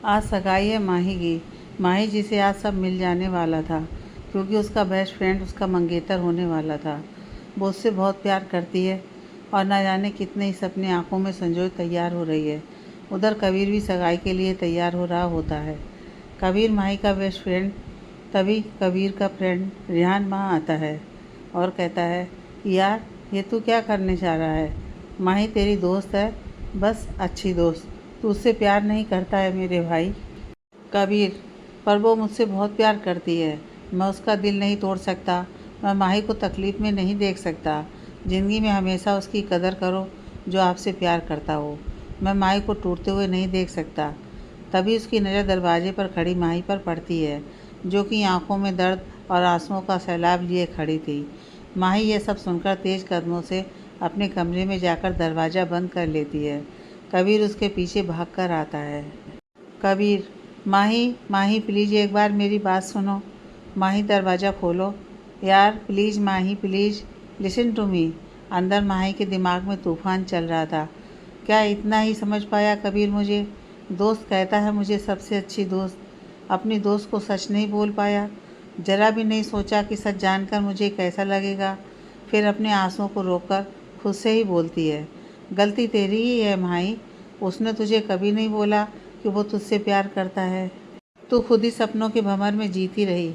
आज सगाई है माही की। माही जिसे आज सब मिल जाने वाला था, क्योंकि उसका बेस्ट फ्रेंड उसका मंगेतर होने वाला था। वो उससे बहुत प्यार करती है और ना जाने कितने ही सपने आंखों में संजोए तैयार हो रही है। उधर कबीर भी सगाई के लिए तैयार हो रहा होता है। कबीर माही का बेस्ट फ्रेंड। तभी कबीर का फ्रेंड रिहान वहाँ आता है और कहता है, यार ये तू क्या करने जा रहा है? माही तेरी दोस्त है, बस अच्छी दोस्त। तू उससे प्यार नहीं करता है मेरे भाई। कबीर, पर वो मुझसे बहुत प्यार करती है। मैं उसका दिल नहीं तोड़ सकता। मैं माही को तकलीफ़ में नहीं देख सकता। ज़िंदगी में हमेशा उसकी कदर करो जो आपसे प्यार करता हो। मैं माही को टूटते हुए नहीं देख सकता। तभी उसकी नज़र दरवाजे पर खड़ी माही पर पड़ती है, जो कि आंखों में दर्द और आंसुओं का सैलाब लिए खड़ी थी। माही ये सब सुनकर तेज़ कदमों से अपने कमरे में जाकर दरवाज़ा बंद कर लेती है। कबीर उसके पीछे भागकर आता है। कबीर, माही माही प्लीज़ एक बार मेरी बात सुनो। माही दरवाज़ा खोलो। यार please Mahi please listen to me. अंदर माही के दिमाग में तूफान चल रहा था। क्या इतना ही समझ पाया कबीर मुझे? दोस्त कहता है मुझे सबसे अच्छी दोस्त। अपनी दोस्त को सच नहीं बोल पाया। ज़रा भी नहीं सोचा कि सच जानकर मुझे कैसा लगेगा। फिर अपने आंसुओं को रोककर खुद से ही बोलती है, गलती तेरी ही है माही। उसने तुझे कभी नहीं बोला कि वो तुझसे प्यार करता है। तू खुद ही सपनों के भंवर में जीती रही।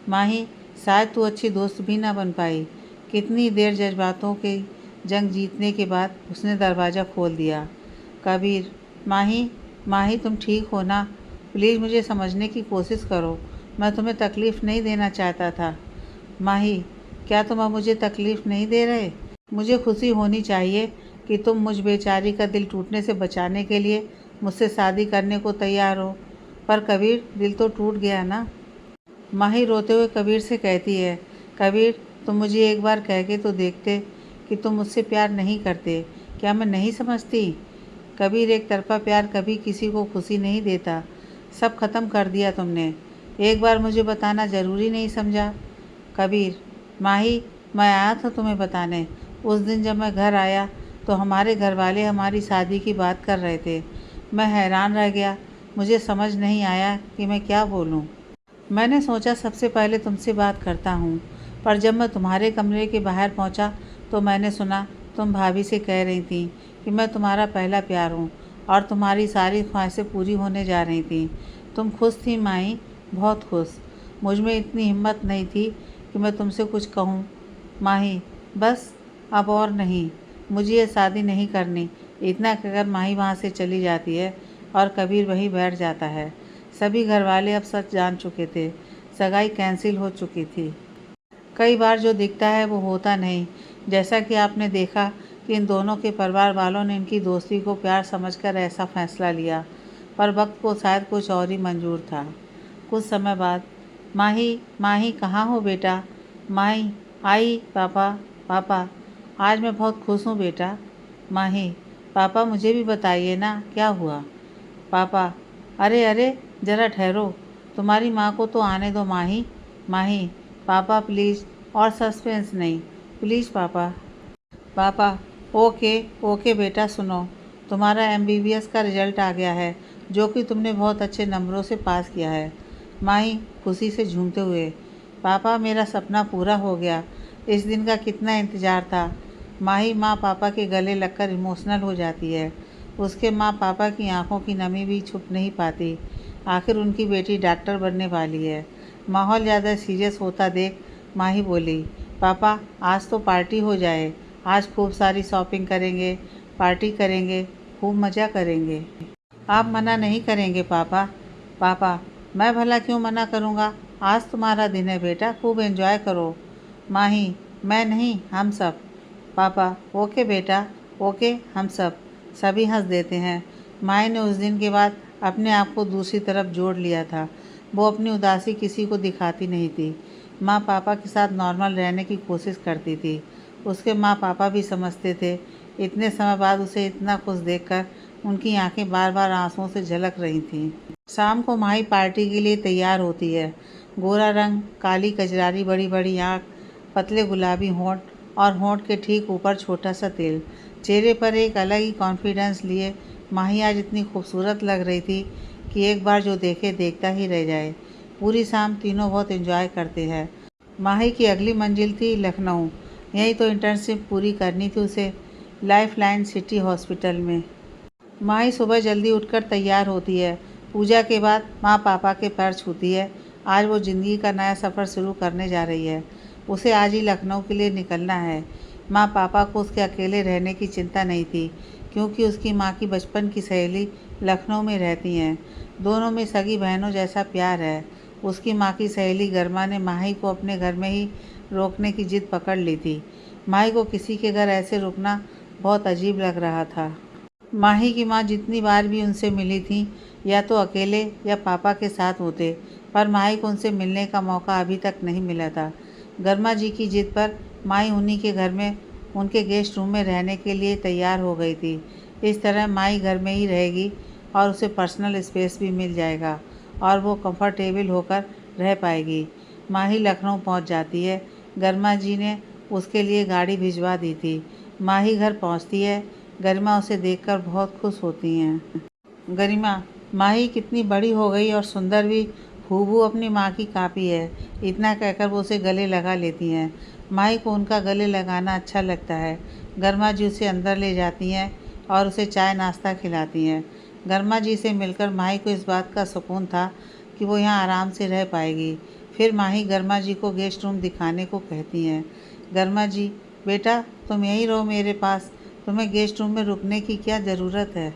माही, शायद तू अच्छी दोस्त भी ना बन पाई। कितनी देर जज्बातों की जंग जीतने के बाद उसने दरवाज़ा खोल दिया। कबीर, माही माही तुम ठीक हो ना? प्लीज़ मुझे समझने की कोशिश करो। मैं तुम्हें तकलीफ़ नहीं देना चाहता था। माही, क्या तुम अब मुझे तकलीफ़ नहीं दे रहे? मुझे खुशी होनी चाहिए कि तुम मुझ बेचारी का दिल टूटने से बचाने के लिए मुझसे शादी करने को तैयार हो। पर कबीर, दिल तो टूट गया ना। माही रोते हुए कबीर से कहती है, कबीर तुम मुझे एक बार कह के तो देखते कि तुम मुझसे प्यार नहीं करते। क्या मैं नहीं समझती? कबीर, एक तरफा प्यार कभी किसी को खुशी नहीं देता। सब खत्म कर दिया तुमने। एक बार मुझे बताना ज़रूरी नहीं समझा? कबीर, माही मैं आया था तुम्हें बताने। उस दिन जब मैं घर आया तो हमारे घर वाले हमारी शादी की बात कर रहे थे। मैं हैरान रह गया। मुझे समझ नहीं आया कि मैं क्या बोलूं। मैंने सोचा सबसे पहले तुमसे बात करता हूँ, पर जब मैं तुम्हारे कमरे के बाहर पहुँचा तो मैंने सुना तुम भाभी से कह रही थी कि मैं तुम्हारा पहला प्यार हूँ और तुम्हारी सारी ख्वाहिशें पूरी होने जा रही थी। तुम खुश थी माही, बहुत खुश। मुझ में इतनी हिम्मत नहीं थी कि मैं तुमसे कुछ कहूँ। माही, बस अब और नहीं, मुझे ये शादी नहीं करनी। इतना कहकर माही वहाँ से चली जाती है और कबीर वहीं बैठ जाता है। सभी घरवाले अब सच जान चुके थे। सगाई कैंसिल हो चुकी थी। कई बार जो दिखता है वो होता नहीं। जैसा कि आपने देखा कि इन दोनों के परिवार वालों ने इनकी दोस्ती को प्यार समझकर ऐसा फैसला लिया, पर वक्त को शायद कुछ और ही मंजूर था। कुछ समय बाद, माही माही कहाँ हो बेटा? माही, आई पापा। पापा, आज मैं बहुत खुश हूँ बेटा। माही, पापा मुझे भी बताइए ना क्या हुआ? पापा, अरे अरे ज़रा ठहरो, तुम्हारी माँ को तो आने दो माही। माही, पापा प्लीज़, और सस्पेंस नहीं, प्लीज़ पापा। पापा, ओके ओके बेटा सुनो, तुम्हारा एमबीबीएस का रिजल्ट आ गया है, जो कि तुमने बहुत अच्छे नंबरों से पास किया है। माही खुशी से झूमते हुए, पापा मेरा सपना पूरा हो गया। इस दिन का कितना इंतज़ार था। माही माँ पापा के गले लगकर इमोशनल हो जाती है। उसके माँ पापा की आंखों की नमी भी छुप नहीं पाती। आखिर उनकी बेटी डॉक्टर बनने वाली है। माहौल ज़्यादा सीरियस होता देख माही बोली, पापा आज तो पार्टी हो जाए। आज खूब सारी शॉपिंग करेंगे, पार्टी करेंगे, खूब मज़ा करेंगे। आप मना नहीं करेंगे पापा? पापा, मैं भला क्यों मना करूँगा? आज तुम्हारा दिन है बेटा, खूब एंजॉय करो। माही, मैं नहीं, हम सब। पापा, ओके बेटा, ओके हम सब। सभी हंस देते हैं। माही ने उस दिन के बाद अपने आप को दूसरी तरफ जोड़ लिया था। वो अपनी उदासी किसी को दिखाती नहीं थी। माँ पापा के साथ नॉर्मल रहने की कोशिश करती थी। उसके माँ पापा भी समझते थे। इतने समय बाद उसे इतना खुश देखकर उनकी आंखें बार बार आंसुओं से झलक रही थीं। शाम को माही पार्टी के लिए तैयार होती है। गोरा रंग, काली कजरारी बड़ी बड़ी आँख, पतले गुलाबी होंठ और होंठ के ठीक ऊपर छोटा सा तिल। चेहरे पर एक अलग ही कॉन्फिडेंस लिए माही आज इतनी खूबसूरत लग रही थी कि एक बार जो देखे देखता ही रह जाए। पूरी शाम तीनों बहुत एंजॉय करते हैं। माही की अगली मंजिल थी लखनऊ। यहीं तो इंटर्नशिप पूरी करनी थी उसे, लाइफ लाइन सिटी हॉस्पिटल में। माही सुबह जल्दी उठकर तैयार होती है। पूजा के बाद माँ पापा के पैर छूती है। आज वो ज़िंदगी का नया सफ़र शुरू करने जा रही है। उसे आज ही लखनऊ के लिए निकलना है। माँ पापा को उसके अकेले रहने की चिंता नहीं थी, क्योंकि उसकी माँ की बचपन की सहेली लखनऊ में रहती हैं। दोनों में सगी बहनों जैसा प्यार है। उसकी माँ की सहेली गर्मा ने माही को अपने घर में ही रोकने की जिद पकड़ ली थी। माही को किसी के घर ऐसे रुकना बहुत अजीब लग रहा था। माही की माँ जितनी बार भी उनसे मिली थी, या तो अकेले या पापा के साथ होते, पर माही को उनसे मिलने का मौका अभी तक नहीं मिला था। गर्मा जी की जिद पर माही उन्हीं के घर में उनके गेस्ट रूम में रहने के लिए तैयार हो गई थी। इस तरह माही घर में ही रहेगी और उसे पर्सनल स्पेस भी मिल जाएगा और वो कंफर्टेबल होकर रह पाएगी। माही लखनऊ पहुंच जाती है। गर्मा जी ने उसके लिए गाड़ी भिजवा दी थी। माही घर पहुंचती है। गरिमा उसे देखकर बहुत खुश होती हैं। गरिमा, माही कितनी बड़ी हो गई और सुंदर भी, हूबहू अपनी माँ की कॉपी है। इतना कहकर वो उसे गले लगा लेती हैं। माही को उनका गले लगाना अच्छा लगता है। गर्मा जी उसे अंदर ले जाती हैं और उसे चाय नाश्ता खिलाती हैं। गर्मा जी से मिलकर माही को इस बात का सुकून था कि वो यहाँ आराम से रह पाएगी। फिर माही गर्मा जी को गेस्ट रूम दिखाने को कहती हैं। गर्मा जी, बेटा तुम यहीं रहो मेरे पास, तुम्हें गेस्ट रूम में रुकने की क्या ज़रूरत है।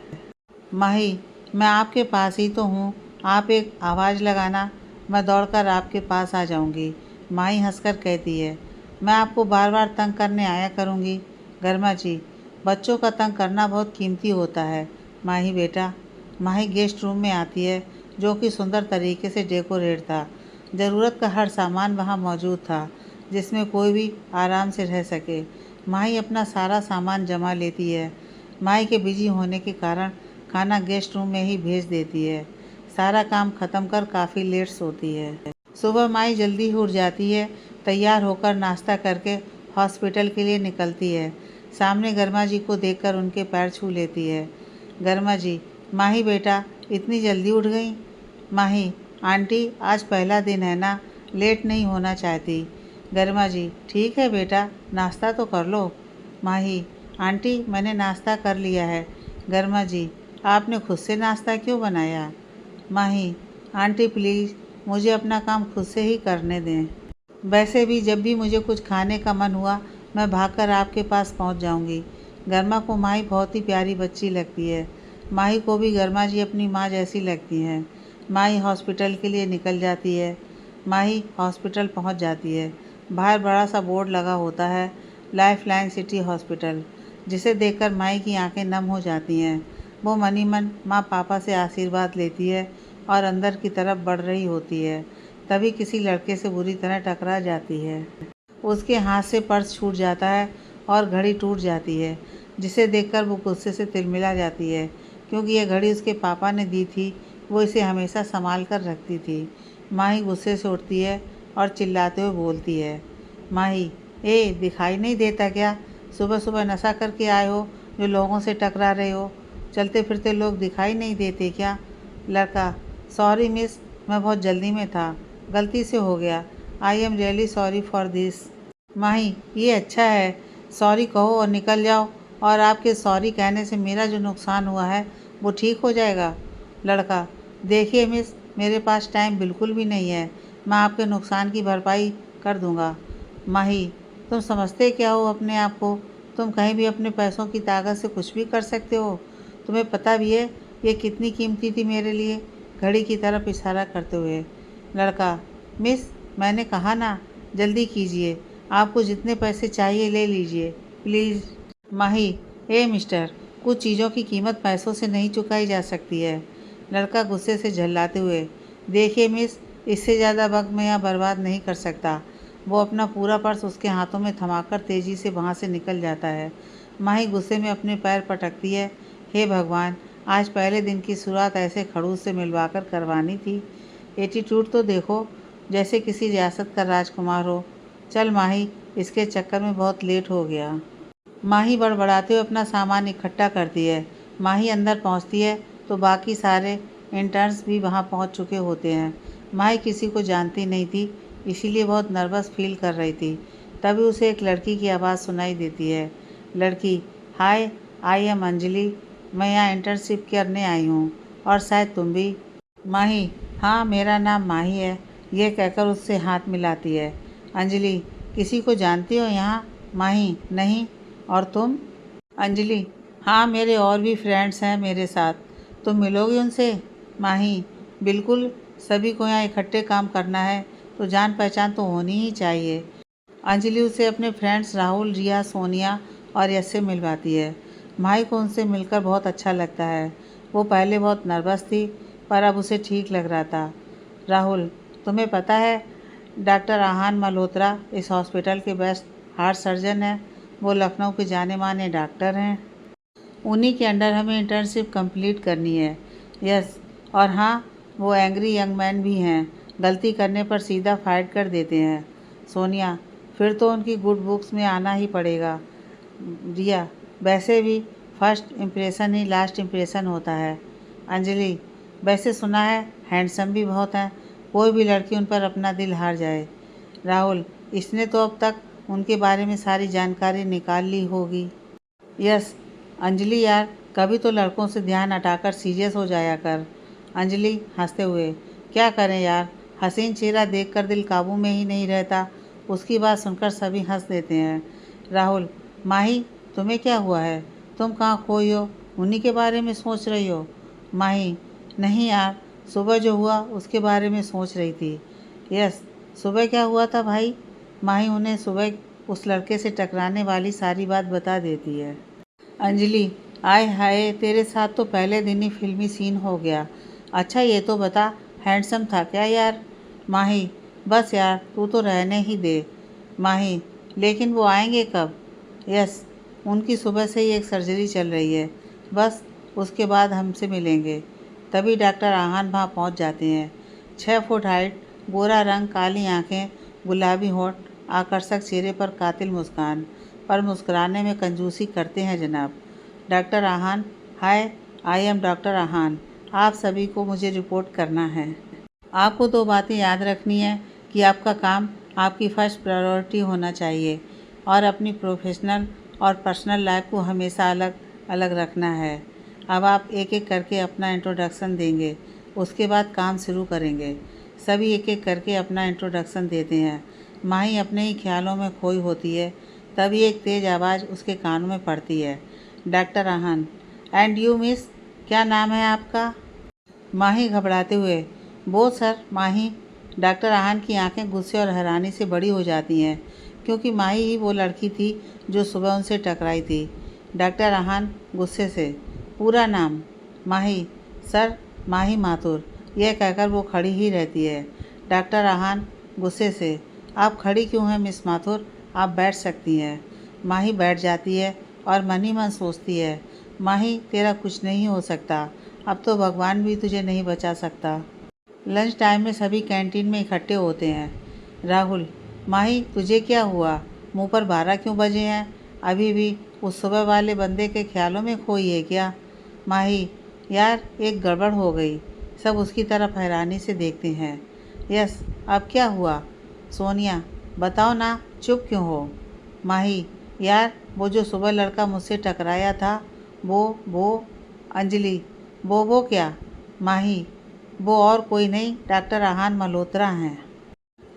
माही, मैं आपके पास ही तो हूँ, आप एक आवाज़ लगाना, मैं दौड़कर आपके पास आ जाऊँगी। माही हंसकर कहती है, मैं आपको बार बार तंग करने आया करूँगी। गर्मा जी, बच्चों का तंग करना बहुत कीमती होता है। माही बेटा। माही गेस्ट रूम में आती है, जो कि सुंदर तरीके से डेकोरेट था। ज़रूरत का हर सामान वहाँ मौजूद था, जिसमें कोई भी आराम से रह सके। माही अपना सारा सामान जमा लेती है। माही के बिजी होने के कारण खाना गेस्ट रूम में ही भेज देती है। सारा काम ख़त्म कर काफ़ी लेट सोती है। सुबह माही जल्दी ही उठ जाती है। तैयार होकर नाश्ता करके हॉस्पिटल के लिए निकलती है। सामने गर्मा जी को देखकर उनके पैर छू लेती है। गर्मा जी, माही बेटा इतनी जल्दी उठ गई। माही, आंटी आज पहला दिन है ना, लेट नहीं होना चाहती। गर्मा जी, ठीक है बेटा, नाश्ता तो कर लो। माही, आंटी मैंने नाश्ता कर लिया है। गर्मा जी, आपने खुद से नाश्ता क्यों बनाया। माही, आंटी प्लीज़ मुझे अपना काम खुद से ही करने दें। वैसे भी जब भी मुझे कुछ खाने का मन हुआ, मैं भागकर आपके पास पहुंच जाऊंगी। गर्मा को माही बहुत ही प्यारी बच्ची लगती है। माही को भी गर्मा जी अपनी माँ जैसी लगती हैं। माही हॉस्पिटल के लिए निकल जाती है। माही हॉस्पिटल पहुंच जाती है। बाहर बड़ा सा बोर्ड लगा होता है, लाइफ लाइन सिटी हॉस्पिटल, जिसे देखकर माही की आंखें नम हो जाती हैं। वो मनी मन माँ पापा से आशीर्वाद लेती है और अंदर की तरफ बढ़ रही होती है। तभी किसी लड़के से बुरी तरह टकरा जाती है। उसके हाथ से पर्स छूट जाता है और घड़ी टूट जाती है, जिसे देखकर वो गुस्से से तिलमिला जाती है, क्योंकि यह घड़ी उसके पापा ने दी थी। वो इसे हमेशा संभाल कर रखती थी। माही गुस्से से उठती है और चिल्लाते हुए बोलती है, माही, ए दिखाई नहीं देता क्या? सुबह सुबह नशा करके आए हो जो लोगों से टकरा रहे हो? चलते फिरते लोग दिखाई नहीं देते क्या? लड़का, सॉरी मिस, मैं बहुत जल्दी में था, गलती से हो गया। I am really sorry for this. Mahi, ये अच्छा है, सॉरी कहो और निकल जाओ, और आपके सॉरी कहने से मेरा जो नुकसान हुआ है वो ठीक हो जाएगा। लड़का, देखिए मिस, मेरे पास टाइम बिल्कुल भी नहीं है, मैं आपके नुकसान की भरपाई कर दूंगा। माही, तुम समझते क्या हो अपने आप को? तुम कहीं भी अपने पैसों की ताकत से कुछ भी कर सकते हो। तुम्हें पता भी है ये कितनी कीमती थी मेरे लिए? घड़ी की तरफ इशारा करते हुए। लड़का, मिस, मैंने कहा ना, जल्दी कीजिए, आपको जितने पैसे चाहिए ले लीजिए प्लीज़। माही, ए मिस्टर, कुछ चीज़ों की कीमत पैसों से नहीं चुकाई जा सकती है। लड़का गुस्से से झल्लाते हुए, देखिए मिस, इससे ज़्यादा वक्त मैं यहाँ बर्बाद नहीं कर सकता। वो अपना पूरा पर्स उसके हाथों में थमाकर तेज़ी से वहाँ से निकल जाता है। माही गुस्से में अपने पैर पटकती है। हे भगवान, आज पहले दिन की शुरुआत ऐसे खड़ूस से मिलवाकर करवानी थी। एटीट्यूड तो देखो, जैसे किसी रियासत का राजकुमार हो। चल माही, इसके चक्कर में बहुत लेट हो गया। माही बड़बड़ाते हुए अपना सामान इकट्ठा करती है। माही अंदर पहुंचती है तो बाकी सारे इंटर्न्स भी वहाँ पहुँच चुके होते हैं। माही किसी को जानती नहीं थी, इसीलिए बहुत नर्वस फील कर रही थी। तभी उसे एक लड़की की आवाज़ सुनाई देती है। लड़की, हाय, आई एम अंजलि, मैं यहाँ इंटर्नशिप करने आई हूँ और शायद तुम भी। माही, हाँ मेरा नाम माही है, ये कहकर उससे हाथ मिलाती है। अंजलि, किसी को जानती हो यहाँ? माही, नहीं, और तुम? अंजलि, हाँ मेरे और भी फ्रेंड्स हैं मेरे साथ, तुम मिलोगी उनसे? माही, बिल्कुल, सभी को यहाँ इकट्ठे काम करना है तो जान पहचान तो होनी ही चाहिए। अंजलि उसे अपने फ्रेंड्स राहुल, रिया, सोनिया और यश से मिलवाती है। माही को उनसे मिलकर बहुत अच्छा लगता है। वो पहले बहुत नर्वस थी पर अब उसे ठीक लग रहा था। राहुल, तुम्हें पता है डॉक्टर आहान मल्होत्रा इस हॉस्पिटल के बेस्ट हार्ट सर्जन हैं। वो लखनऊ के जाने माने डॉक्टर हैं। उन्हीं के अंडर हमें इंटर्नशिप कंप्लीट करनी है। यस, और हाँ, वो एंग्री यंग मैन भी हैं, गलती करने पर सीधा फाइट कर देते हैं। सोनिया, फिर तो उनकी गुड बुक्स में आना ही पड़ेगा। रिया, वैसे भी फर्स्ट इम्प्रेशन ही लास्ट इम्प्रेशन होता है। अंजलि, वैसे सुना है हैंडसम भी बहुत हैं, कोई भी लड़की उन पर अपना दिल हार जाए। राहुल, इसने तो अब तक उनके बारे में सारी जानकारी निकाल ली होगी। यस, अंजलि यार, कभी तो लड़कों से ध्यान हटाकर सीरियस हो जाया कर। अंजलि हंसते हुए, क्या करें यार, हसीन चेहरा देखकर दिल काबू में ही नहीं रहता। उसकी बात सुनकर सभी हंस देते हैं। राहुल, माही, तुम्हें क्या हुआ है? तुम कहाँ खोई हो? उन्हीं के बारे में सोच रही हो? माही, नहीं यार, सुबह जो हुआ उसके बारे में सोच रही थी। यस, सुबह क्या हुआ था भाई? माही उन्हें सुबह उस लड़के से टकराने वाली सारी बात बता देती है। अंजलि, आय हाय, तेरे साथ तो पहले दिन ही फिल्मी सीन हो गया। अच्छा ये तो बता, हैंडसम था क्या यार? माही, बस यार, तू तो रहने ही दे। माही, लेकिन वो आएंगे कब? यस, उनकी सुबह से ही एक सर्जरी चल रही है, बस उसके बाद हमसे मिलेंगे। तभी डॉक्टर आहान वहाँ पहुँच जाते हैं। 6 फुट हाइट, गोरा रंग, काली आंखें, गुलाबी होंठ, आकर्षक चेहरे पर कातिल मुस्कान, पर मुस्कुराने में कंजूसी करते हैं जनाब। Doctor Aahan, hi, I am doctor Aahan, आप सभी को मुझे रिपोर्ट करना है। आपको 2 बातें याद रखनी है कि आपका काम आपकी फर्स्ट प्रायोरिटी होना चाहिए और अपनी प्रोफेशनल और पर्सनल लाइफ को हमेशा अलग अलग रखना है। अब आप एक एक करके अपना इंट्रोडक्शन देंगे, उसके बाद काम शुरू करेंगे। सभी एक एक करके अपना इंट्रोडक्शन देते हैं। माही अपने ही ख्यालों में खोई होती है, तभी एक तेज़ आवाज़ उसके कानों में पड़ती है। Doctor Ahaan, and you miss, क्या नाम है आपका? माही घबराते हुए, वो सर, माही। डॉक्टर आहान की आंखें गुस्से और हैरानी से बड़ी हो जाती हैं, क्योंकि माही ही वो लड़की थी जो सुबह उनसे टकराई थी। डॉक्टर आहान गुस्से से, पूरा नाम? माही, सर, माही माथुर, यह कहकर वो खड़ी ही रहती है। डॉक्टर आहान गुस्से से, आप खड़ी क्यों हैं मिस माथुर, आप बैठ सकती हैं। माही बैठ जाती है और मन ही मन सोचती है, माही तेरा कुछ नहीं हो सकता, अब तो भगवान भी तुझे नहीं बचा सकता। लंच टाइम में सभी कैंटीन में इकट्ठे होते हैं। राहुल, माही तुझे क्या हुआ, मुंह पर 12 क्यों बजे हैं? अभी भी उस सुबह वाले बंदे के ख्यालों में खोई है क्या? माही, यार एक गड़बड़ हो गई। सब उसकी तरफ हैरानी से देखते हैं। यस, अब क्या हुआ? सोनिया, बताओ ना, चुप क्यों हो? माही, यार वो जो सुबह लड़का मुझसे टकराया था, वो। अंजलि, वो क्या? माही, वो और कोई नहीं, डॉक्टर आहान मल्होत्रा हैं।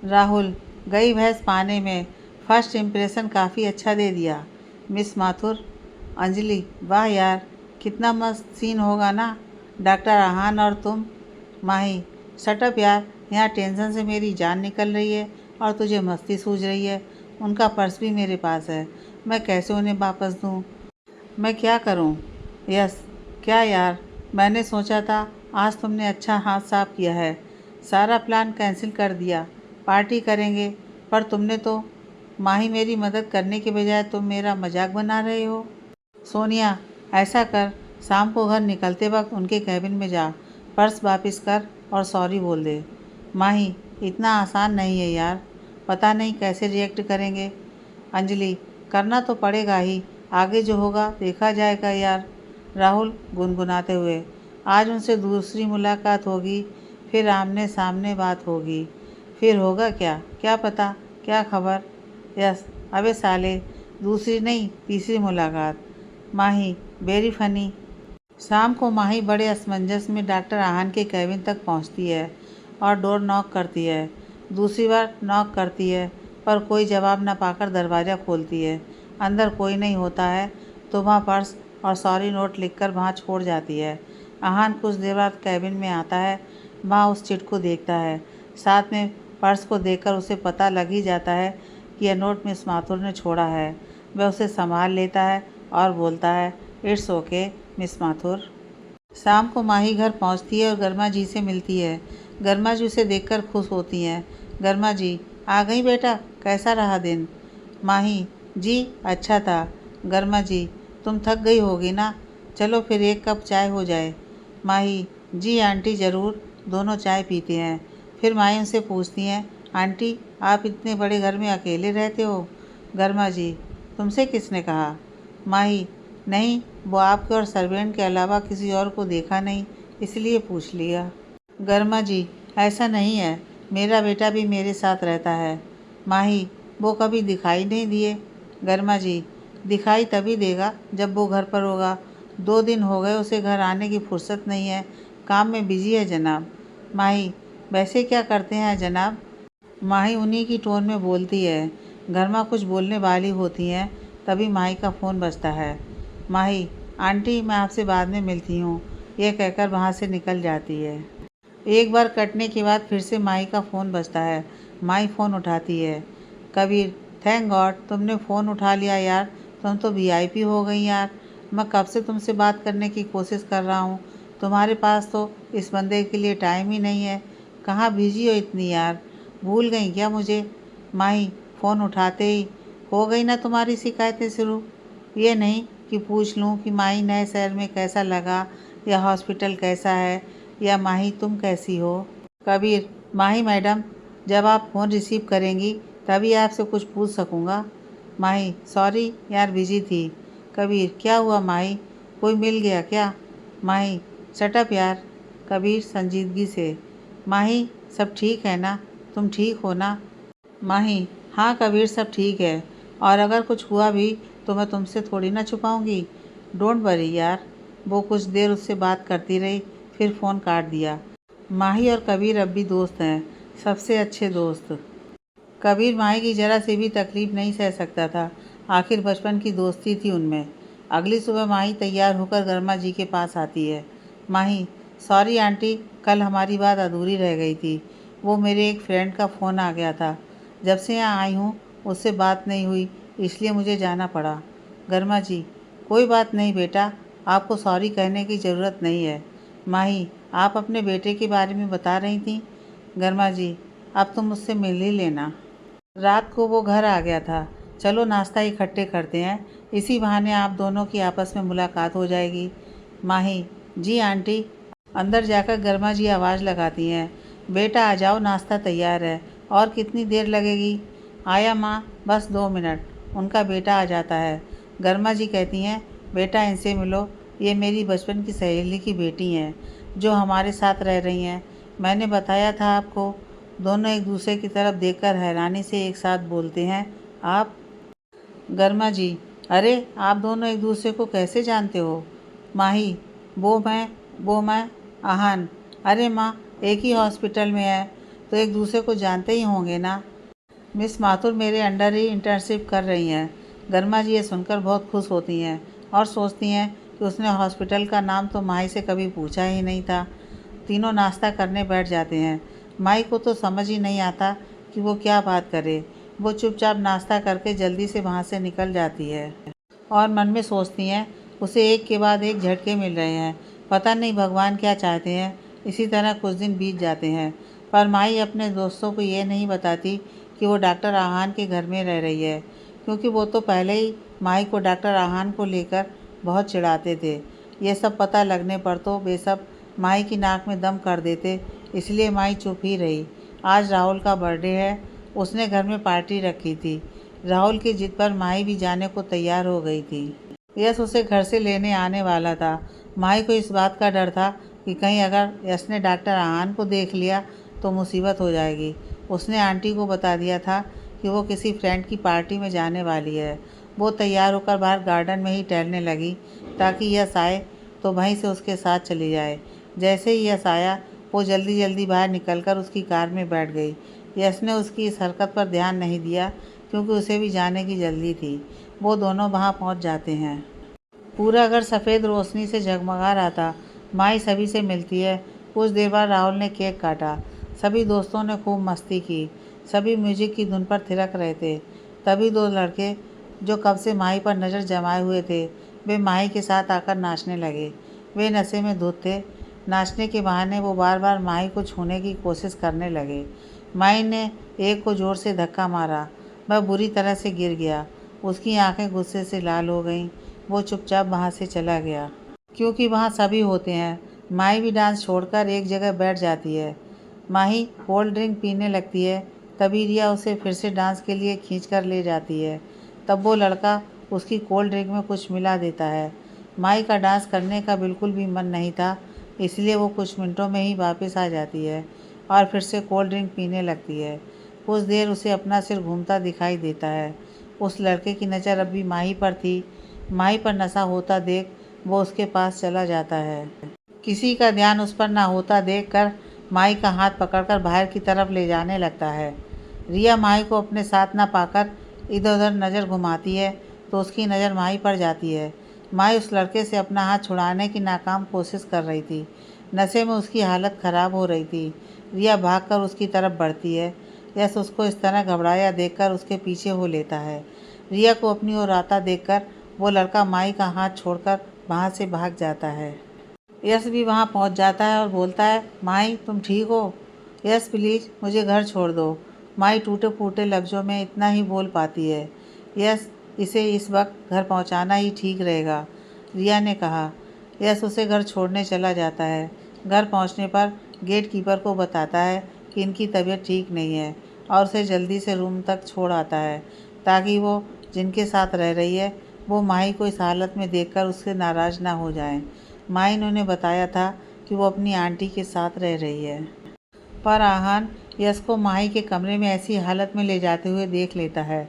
राहुल, गई भैंस पाने में, फर्स्ट इम्प्रेशन काफ़ी अच्छा दे दिया मिस माथुर। अंजलि, वाह यार, कितना मस्त सीन होगा ना, डॉक्टर आहान और तुम। माही, शटअप यार, यहाँ टेंशन से मेरी जान निकल रही है और तुझे मस्ती सूझ रही है। उनका पर्स भी मेरे पास है, मैं कैसे उन्हें वापस दूँ? मैं क्या करूं? यस, क्या यार, मैंने सोचा था आज तुमने अच्छा हाथ साफ किया है, सारा प्लान कैंसिल कर दिया, पार्टी करेंगे, पर तुमने तो। माही, मेरी मदद करने के बजाय तुम मेरा मजाक बना रहे हो। सोनिया, ऐसा कर, शाम को घर निकलते वक्त उनके कैबिन में जा, पर्स वापस कर और सॉरी बोल दे। माही, इतना आसान नहीं है यार, पता नहीं कैसे रिएक्ट करेंगे। अंजलि, करना तो पड़ेगा ही, आगे जो होगा देखा जाएगा यार। राहुल गुनगुनाते हुए, आज उनसे दूसरी मुलाकात होगी, फिर आमने सामने बात होगी। फिर होगा क्या, क्या पता, क्या खबर। यस, अबे साले, दूसरी नहीं तीसरी मुलाकात। माही, वेरी फनी। शाम को माही बड़े असमंजस में डॉक्टर आहान के कैबिन तक पहुंचती है और डोर नॉक करती है। दूसरी बार नॉक करती है पर कोई जवाब न पाकर दरवाज़ा खोलती है। अंदर कोई नहीं होता है तो वहाँ पर्स और सॉरी नोट लिखकर वहाँ छोड़ जाती है। आहान कुछ देर बाद कैबिन में आता है। वहाँ उस चिट को देखता है। साथ में पर्स को देखकर उसे पता लग ही जाता है कि यह नोट मिस माथुर ने छोड़ा है। वह उसे संभाल लेता है और बोलता है, इट्स ओके मिस माथुर। शाम को माही घर पहुंचती है और गर्मा जी से मिलती है। गर्मा जी उसे देखकर खुश होती हैं। गर्मा जी, आ गई बेटा, कैसा रहा दिन। माही, जी अच्छा था। गर्मा जी, तुम थक गई होगी ना, चलो फिर एक कप चाय हो जाए। माही, जी आंटी ज़रूर। दोनों चाय पीते हैं। फिर माही उनसे पूछती हैं, आंटी आप इतने बड़े घर में अकेले रहते हो। गर्मा जी, तुमसे किसने कहा। माही, नहीं, वो आपके और सर्वेंट के अलावा किसी और को देखा नहीं, इसलिए पूछ लिया। गर्मा जी, ऐसा नहीं है, मेरा बेटा भी मेरे साथ रहता है। माही, वो कभी दिखाई नहीं दिए। गर्मा जी, दिखाई तभी देगा जब वो घर पर होगा। 2 दिन हो गए उसे घर आने की फुर्सत नहीं है, काम में बिजी है जनाब। माही, वैसे क्या करते हैं जनाब। माही उन्हीं की टोन में बोलती है। गर्मा कुछ बोलने वाली होती हैं, तभी माही का फ़ोन बजता है। माही, आंटी मैं आपसे बाद में मिलती हूँ, यह कहकर वहाँ से निकल जाती है। एक बार कटने के बाद फिर से माही का फ़ोन बजता है। माही फ़ोन उठाती है। कबीर, थैंक गॉड तुमने फ़ोन उठा लिया यार, तुम तो वीआईपी हो गई यार। मैं कब से तुमसे बात करने की कोशिश कर रहा हूँ, तुम्हारे पास तो इस बंदे के लिए टाइम ही नहीं है। कहाँ बिजी हो इतनी यार, भूल गई क्या मुझे। माही फ़ोन उठाते ही, हो गई ना तुम्हारी शिकायतें शुरू। ये नहीं कि पूछ लूँ कि माही नए शहर में कैसा लगा, या हॉस्पिटल कैसा है, या माही तुम कैसी हो। कबीर, माही मैडम, जब आप फ़ोन रिसीव करेंगी तभी आपसे कुछ पूछ सकूँगा। माही, सॉरी यार बिजी थी। कबीर, क्या हुआ माही, कोई मिल गया क्या। माही, शटअप यार। कबीर संजीदगी से, माही सब ठीक है ना, तुम ठीक हो ना। माही, हाँ कबीर सब ठीक है, और अगर कुछ हुआ भी तो मैं तुमसे थोड़ी ना छुपाऊंगी। डोंट वरी यार। वो कुछ देर उससे बात करती रही, फिर फ़ोन काट दिया। माही और कबीर अब भी दोस्त हैं, सबसे अच्छे दोस्त। कबीर माही की ज़रा सी भी तकलीफ़ नहीं सह सकता था, आखिर बचपन की दोस्ती थी उनमें। अगली सुबह माही तैयार होकर गर्मा जी के पास आती है। माही, सॉरी आंटी, कल हमारी बात अधूरी रह गई थी। वो मेरे एक फ्रेंड का फ़ोन आ गया था, जब से यहाँ आई हूँ उससे बात नहीं हुई, इसलिए मुझे जाना पड़ा। गर्मा जी, कोई बात नहीं बेटा, आपको सॉरी कहने की ज़रूरत नहीं है। माही, आप अपने बेटे के बारे में बता रही थी। गर्मा जी, अब तुम मुझसे मिल ही लेना। रात को वो घर आ गया था, चलो नाश्ता इकट्ठे करते हैं, इसी बहाने आप दोनों की आपस में मुलाकात हो जाएगी। माही, जी आंटी। अंदर जाकर गर्मा जी आवाज़ लगाती हैं, बेटा आ जाओ नाश्ता तैयार है, और कितनी देर लगेगी। आया माँ, बस 2 मिनट। उनका बेटा आ जाता है। गर्मा जी कहती हैं, बेटा इनसे मिलो, ये मेरी बचपन की सहेली की बेटी हैं, जो हमारे साथ रह रही हैं। मैंने बताया था आपको। दोनों एक दूसरे की तरफ देखकर हैरानी से एक साथ बोलते हैं, आप। गर्मा जी, अरे आप दोनों एक दूसरे को कैसे जानते हो। माही, वो मैं आहान। अरे माँ, एक ही हॉस्पिटल में है तो एक दूसरे को जानते ही होंगे ना। मिस माथुर मेरे अंडर ही इंटर्नशिप कर रही हैं। गर्मा जी ये सुनकर बहुत खुश होती हैं और सोचती हैं कि उसने हॉस्पिटल का नाम तो माही से कभी पूछा ही नहीं था। तीनों नाश्ता करने बैठ जाते हैं। माही को तो समझ ही नहीं आता कि वो क्या बात करे। वो चुपचाप नाश्ता करके जल्दी से वहाँ से निकल जाती है और मन में सोचती हैं, उसे एक के बाद एक झटके मिल रहे हैं, पता नहीं भगवान क्या चाहते हैं। इसी तरह कुछ दिन बीत जाते हैं, पर माही अपने दोस्तों को ये नहीं बताती कि वो डॉक्टर आहान के घर में रह रही है, क्योंकि वो तो पहले ही माही को डॉक्टर आहान को लेकर बहुत चिढ़ाते थे। ये सब पता लगने पर तो वे सब माही की नाक में दम कर देते, इसलिए माही चुप ही रही। आज राहुल का बर्थडे है, उसने घर में पार्टी रखी थी। राहुल की जिद पर माही भी जाने को तैयार हो गई थी। यश उसे घर से लेने आने वाला था। माही को इस बात का डर था कि कहीं अगर यश ने डॉक्टर आहान को देख लिया तो मुसीबत हो जाएगी। उसने आंटी को बता दिया था कि वो किसी फ्रेंड की पार्टी में जाने वाली है। वो तैयार होकर बाहर गार्डन में ही टहलने लगी ताकि यश आए तो वहीं से उसके साथ चली जाए। जैसे ही यश आया वो जल्दी जल्दी बाहर निकलकर उसकी कार में बैठ गई। यश ने उसकी इस हरकत पर ध्यान नहीं दिया क्योंकि उसे भी जाने की जल्दी थी। वो दोनों वहाँ पहुँच जाते हैं। पूरा घर सफ़ेद रोशनी से जगमगा रहा था। माई सभी से मिलती है। कुछ देर बाद राहुल ने केक काटा। सभी दोस्तों ने खूब मस्ती की। सभी म्यूजिक की धुन पर थिरक रहे थे। तभी दो लड़के जो कब से माही पर नज़र जमाए हुए थे वे माही के साथ आकर नाचने लगे। वे नशे में धुत थे। नाचने के बहाने वो बार बार माही को छूने की कोशिश करने लगे। माही ने एक को ज़ोर से धक्का मारा। वह बुरी तरह से गिर गया। उसकी आंखें गुस्से से लाल हो गईं। वो चुपचाप वहाँ से चला गया। क्योंकि वहाँ सभी होते हैं, माही भी डांस छोड़कर एक जगह बैठ जाती है। माही कोल्ड ड्रिंक पीने लगती है। तभी रिया उसे फिर से डांस के लिए खींच कर ले जाती है। तब वो लड़का उसकी कोल्ड ड्रिंक में कुछ मिला देता है। माही का डांस करने का बिल्कुल भी मन नहीं था, इसलिए वो कुछ मिनटों में ही वापस आ जाती है और फिर से कोल्ड ड्रिंक पीने लगती है। कुछ देर उसे अपना सिर घूमता दिखाई देता है। उस लड़के की नज़र अब भी माही पर थी। माही पर नशा होता देख वो उसके पास चला जाता है। किसी का ध्यान उस पर ना होता देखकर माही का हाथ पकड़कर बाहर की तरफ ले जाने लगता है। रिया माही को अपने साथ ना पाकर इधर उधर नज़र घुमाती है तो उसकी नज़र माही पर जाती है। माही उस लड़के से अपना हाथ छुड़ाने की नाकाम कोशिश कर रही थी। नशे में उसकी हालत ख़राब हो रही थी। रिया भागकर उसकी तरफ बढ़ती है। यश उसको इस तरह घबराया देखकर उसके पीछे हो लेता है। रिया को अपनी ओर आता देखकर वो लड़का माही का हाथ छोड़कर वहाँ से भाग जाता है। यश भी वहाँ पहुँच जाता है और बोलता है, माही तुम ठीक हो? यश प्लीज़ मुझे घर छोड़ दो। माही टूटे फूटे लफ्ज़ों में इतना ही बोल पाती है। यश इसे इस वक्त घर पहुँचाना ही ठीक रहेगा, रिया ने कहा। यश उसे घर छोड़ने चला जाता है। घर पहुँचने पर गेट कीपर को बताता है कि इनकी तबीयत ठीक नहीं है और उसे जल्दी से रूम तक छोड़ आता है ताकि वो जिनके साथ रह रही है वो माही को इस हालत में देखकर उससे नाराज़ ना हो जाएं। माही ने उन्हें बताया था कि वो अपनी आंटी के साथ रह रही है। पर आहान यश को माही के कमरे में ऐसी हालत में ले जाते हुए देख लेता है,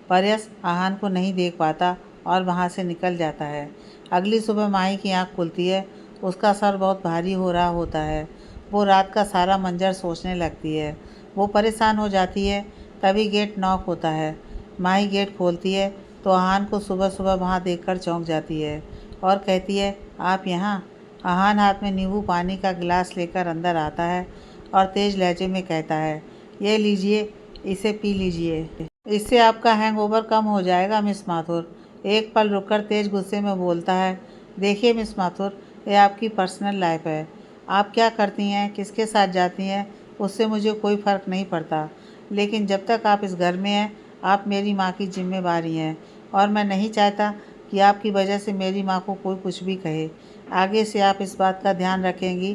पर यश आहान को नहीं देख पाता और वहाँ से निकल जाता है। अगली सुबह माही की आँख खुलती है। उसका सर बहुत भारी हो रहा होता है। वो रात का सारा मंजर सोचने लगती है। वो परेशान हो जाती है। तभी गेट नॉक होता है। माही गेट खोलती है तो आहान को सुबह सुबह वहाँ देखकर चौंक जाती है और कहती है, आप यहाँ? आहान हाथ में नींबू पानी का गिलास लेकर अंदर आता है और तेज़ लहजे में कहता है, ये लीजिए, इसे पी लीजिए। इससे आपका हैंगओवर कम हो जाएगा मिस माथुर। एक पल रुककर तेज गुस्से में बोलता है, देखिए मिस माथुर, ये आपकी पर्सनल लाइफ है। आप क्या करती हैं, किसके साथ जाती हैं, उससे मुझे कोई फ़र्क नहीं पड़ता। लेकिन जब तक आप इस घर में हैं, आप मेरी माँ की जिम्मेवारी हैं और मैं नहीं चाहता कि आपकी वजह से मेरी माँ को कोई कुछ भी कहे। आगे से आप इस बात का ध्यान रखेंगी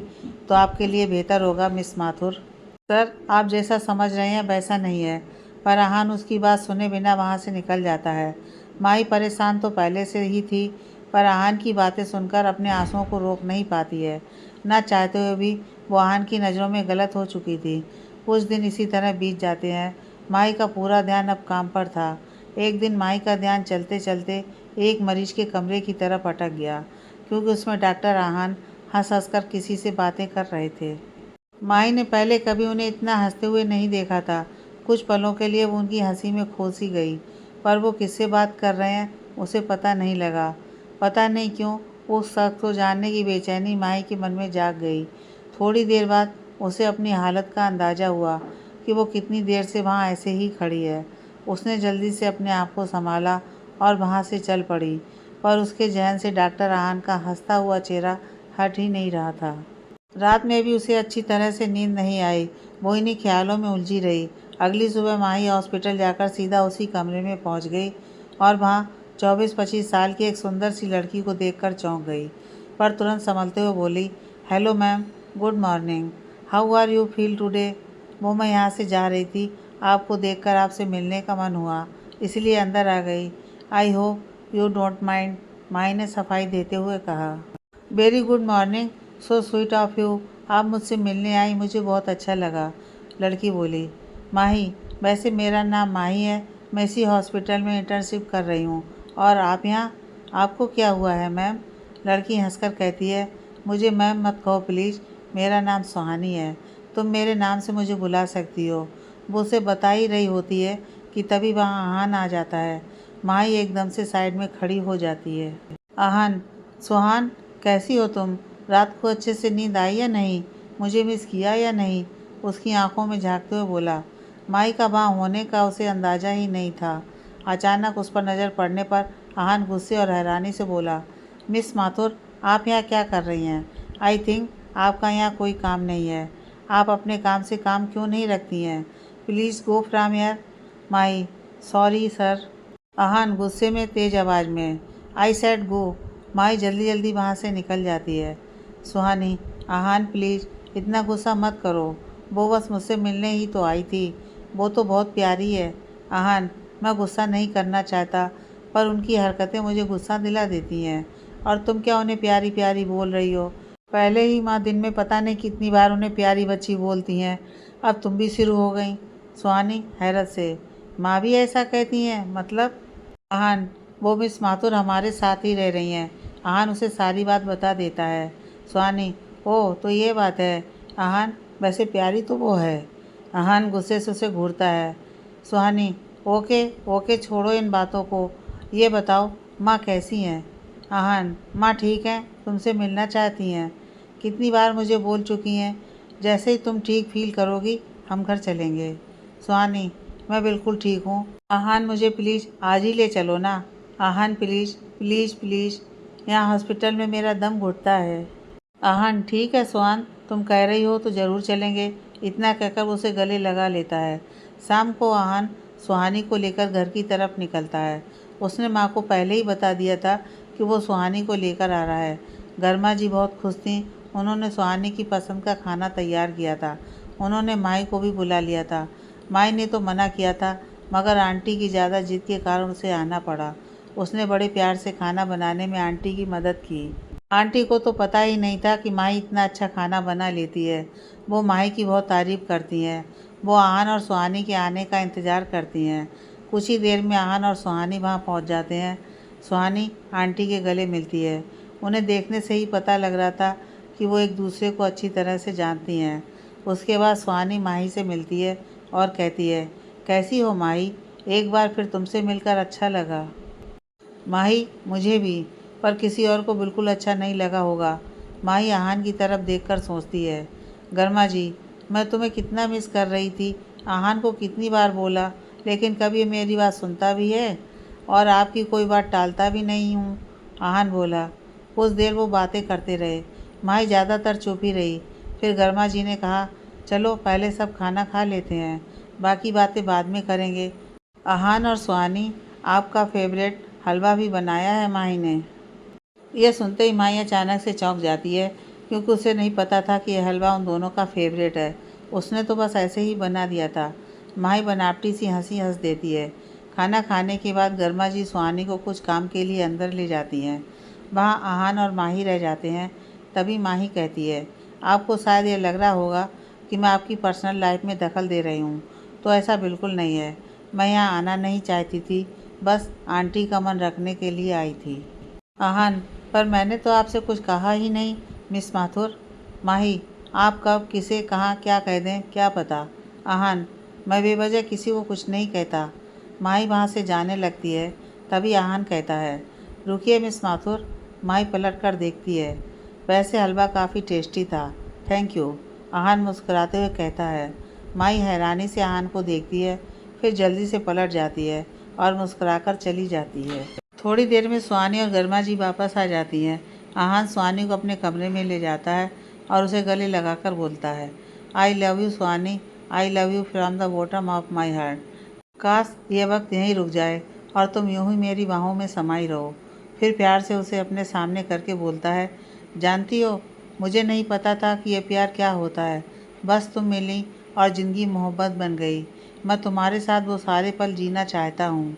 तो आपके लिए बेहतर होगा मिस माथुर। सर, आप जैसा समझ रहे हैं वैसा नहीं है। पर आहान उसकी बात सुने बिना वहाँ से निकल जाता है। माही परेशान तो पहले से ही थी, पर आहान की बातें सुनकर अपने आंसुओं को रोक नहीं पाती है। ना चाहते हुए भी वो आहान की नज़रों में गलत हो चुकी थी। कुछ दिन इसी तरह बीत जाते हैं। माही का पूरा ध्यान अब काम पर था। एक दिन माही का ध्यान चलते चलते एक मरीज के कमरे की तरफ अटक गया, क्योंकि उसमें डॉक्टर आहान हंस हंस कर किसी से बातें कर रहे थे। माही ने पहले कभी उन्हें इतना हंसते हुए नहीं देखा था। कुछ पलों के लिए वो उनकी हंसी में खो सी गई, पर वो किससे बात कर रहे हैं उसे पता नहीं लगा। पता नहीं क्यों उस शख्स को जानने की बेचैनी माही के मन में जाग गई। थोड़ी देर बाद उसे अपनी हालत का अंदाज़ा हुआ कि वो कितनी देर से वहाँ ऐसे ही खड़ी है। उसने जल्दी से अपने आप को संभाला और वहाँ से चल पड़ी, पर उसके जहन से डॉक्टर आहान का हंसता हुआ चेहरा हट ही नहीं रहा था। रात में भी उसे अच्छी तरह से नींद नहीं आई। वो इन्हीं ख्यालों में उलझी रही। अगली सुबह माही हॉस्पिटल जाकर सीधा उसी कमरे में पहुंच गई और वहाँ 24-25 साल की एक सुंदर सी लड़की को देखकर चौंक गई, पर तुरंत संभलते हुए बोली, hello ma'am, good morning, how are you feel today? वो मैं यहाँ से जा रही थी, आपको देखकर आपसे मिलने का मन हुआ, इसलिए अंदर आ गई। I hope you don't mind, Mahi ने सफाई देते हुए कहा। Very good morning, so sweet of you, आप मुझसे मिलने आई, मुझे बहुत अच्छा लगा। लड़की बोली, माही, वैसे मेरा नाम माही है, मैं इसी हॉस्पिटल में इंटर्नशिप कर रही हूँ। और आप यहाँ, आपको क्या हुआ है मैम? लड़की हंसकर कहती है, मुझे मैम मत कहो प्लीज़, मेरा नाम सुहानी है, तुम मेरे नाम से मुझे बुला सकती हो। वो उसे बता ही रही होती है कि तभी वहाँ आहान आ जाता है। माही एकदम से साइड में खड़ी हो जाती है। आहान, सुहान, कैसी हो तुम? रात को अच्छे से नींद आई या नहीं? मुझे मिस किया या नहीं? उसकी आंखों में झांकते हुए बोला। माही का वहाँ होने का उसे अंदाज़ा ही नहीं था। अचानक उस पर नज़र पड़ने पर आहान गुस्से और हैरानी से बोला, मिस माथुर, आप यहाँ क्या कर रही हैं? आई थिंक आपका यहाँ कोई काम नहीं है। आप अपने काम से काम क्यों नहीं रखती हैं? Please go from here. Mahi, sorry sir. Aahan गुस्से में तेज़ आवाज़ में, आई सेड गो। माही जल्दी जल्दी वहाँ से निकल जाती है। सुहानी, आहान प्लीज़ इतना गुस्सा मत करो, वो बस मुझसे मिलने ही तो आई थी, वो तो बहुत प्यारी है। आहान, मैं गुस्सा नहीं करना चाहता, पर उनकी हरकतें मुझे गुस्सा दिला देती हैं। और तुम क्या उन्हें प्यारी प्यारी बोल रही हो? पहले ही माँ दिन में पता नहीं कितनी बार उन्हें प्यारी बच्ची बोलती हैं, अब तुम भी शुरू हो गई। सुहानी हैरत से, माँ भी ऐसा कहती हैं, मतलब? आहान, वो मिस माथुर हमारे साथ ही रह रही हैं। आहान उसे सारी बात बता देता है। सुहानी, ओह तो ये बात है। आहान, वैसे प्यारी तो वो है। आहान गुस्से से उसे घूरता है। सुहानी, ओके ओके, छोड़ो इन बातों को, ये बताओ माँ कैसी हैं? आहान, माँ ठीक हैं, तुमसे मिलना चाहती हैं। कितनी बार मुझे बोल चुकी हैं, जैसे ही तुम ठीक फील करोगी हम घर चलेंगे। सुहानी, मैं बिल्कुल ठीक हूँ। आहान, मुझे प्लीज़ आज ही ले चलो ना। आहान प्लीज़ प्लीज़ प्लीज़, यहाँ हॉस्पिटल में मेरा दम घुटता है। आहान, ठीक है सुहान, तुम कह रही हो तो ज़रूर चलेंगे। इतना कहकर वो उसे गले लगा लेता है। शाम को आहान सुहानी को लेकर घर की तरफ निकलता है। उसने माँ को पहले ही बता दिया था कि वो सुहानी को लेकर आ रहा है। गर्मा जी बहुत खुश थीं। उन्होंने सुहानी की पसंद का खाना तैयार किया था। उन्होंने माई को भी बुला लिया था। माई ने तो मना किया था, मगर आंटी की ज़्यादा जिद के कारण उसे आना पड़ा। उसने बड़े प्यार से खाना बनाने में आंटी की मदद की। आंटी को तो पता ही नहीं था कि माही इतना अच्छा खाना बना लेती है। वो माही की बहुत तारीफ़ करती हैं। वो आहान और सुहानी के आने का इंतज़ार करती हैं। कुछ ही देर में आहान और सुहानी वहाँ पहुँच जाते हैं। सुहानी आंटी के गले मिलती है। उन्हें देखने से ही पता लग रहा था कि वो एक दूसरे को अच्छी तरह से जानती हैं। उसके बाद सुहानी माही से मिलती है और कहती है, कैसी हो माही? एक बार फिर तुमसे मिलकर अच्छा लगा। माही, मुझे भी, पर किसी और को बिल्कुल अच्छा नहीं लगा होगा। माही आहान की तरफ देखकर सोचती है, गर्मा जी, मैं तुम्हें कितना मिस कर रही थी। आहान को कितनी बार बोला, लेकिन कभी मेरी बात सुनता भी है और आपकी कोई बात टालता भी नहीं हूँ। आहान बोला। कुछ देर वो बातें करते रहे। माही ज़्यादातर चुप ही रही। फिर गर्मा जी ने कहा, चलो पहले सब खाना खा लेते हैं, बाकी बातें बाद में करेंगे। आहान और सुहानी, आपका फेवरेट हलवा भी बनाया है माही ने। यह सुनते ही माही अचानक से चौंक जाती है, क्योंकि उसे नहीं पता था कि यह हलवा उन दोनों का फेवरेट है। उसने तो बस ऐसे ही बना दिया था। माही बनावटी सी हंसी हंस देती है। खाना खाने के बाद गर्मा जी सुहानी को कुछ काम के लिए अंदर ले जाती हैं। वहाँ आहान और माही रह जाते हैं। तभी माही कहती है, आपको शायद ये लग रहा होगा कि मैं आपकी पर्सनल लाइफ में दखल दे रही हूँ, तो ऐसा बिल्कुल नहीं है। मैं यहाँ आना नहीं चाहती थी, बस आंटी का मन रखने के लिए आई थी। आहान, पर मैंने तो आपसे कुछ कहा ही नहीं मिस माथुर। माही, आप कब किसे कहाँ क्या कह दें क्या पता। आहान, मैं बेवजह किसी को कुछ नहीं कहता। माही वहाँ से जाने लगती है। तभी आहान कहता है, रुकिए मिस माथुर। माही पलट कर देखती है। वैसे हलवा काफ़ी टेस्टी था, थैंक यू। आहान मुस्कुराते हुए कहता है। माही हैरानी से आहान को देखती है, फिर जल्दी से पलट जाती है और मुस्कुराकर चली जाती है। थोड़ी देर में सुहानी और गर्मा जी वापस आ जाती हैं। आहान सुहानी को अपने कमरे में ले जाता है और उसे गले लगाकर बोलता है, I love you Suhani, I love you from the bottom of my heart. काश ये वक्त यहीं रुक जाए और तुम यूं ही मेरी बाहों में समाई रहो। फिर प्यार से उसे अपने सामने करके बोलता है, जानती हो, मुझे नहीं पता था कि यह प्यार क्या होता है। बस तुम मिली और ज़िंदगी मोहब्बत बन गई। मैं तुम्हारे साथ वो सारे पल जीना चाहता हूँ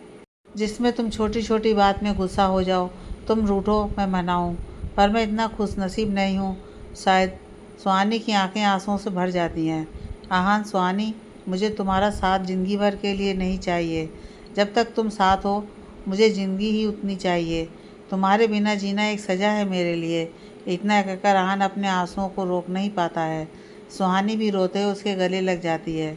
जिसमें तुम छोटी छोटी बात में गुस्सा हो जाओ, तुम रूठो मैं मनाऊं। पर मैं इतना खुशनसीब नहीं हूँ शायद। सुहानी की आंखें आंसुओं से भर जाती हैं। आहान, सुहानी, मुझे तुम्हारा साथ ज़िंदगी भर के लिए नहीं चाहिए। जब तक तुम साथ हो मुझे ज़िंदगी ही उतनी चाहिए। तुम्हारे बिना जीना एक सज़ा है मेरे लिए। इतना कहकर आहान अपने आंसुओं को रोक नहीं पाता है। सुहानी भी रोते हुए उसके गले लग जाती है।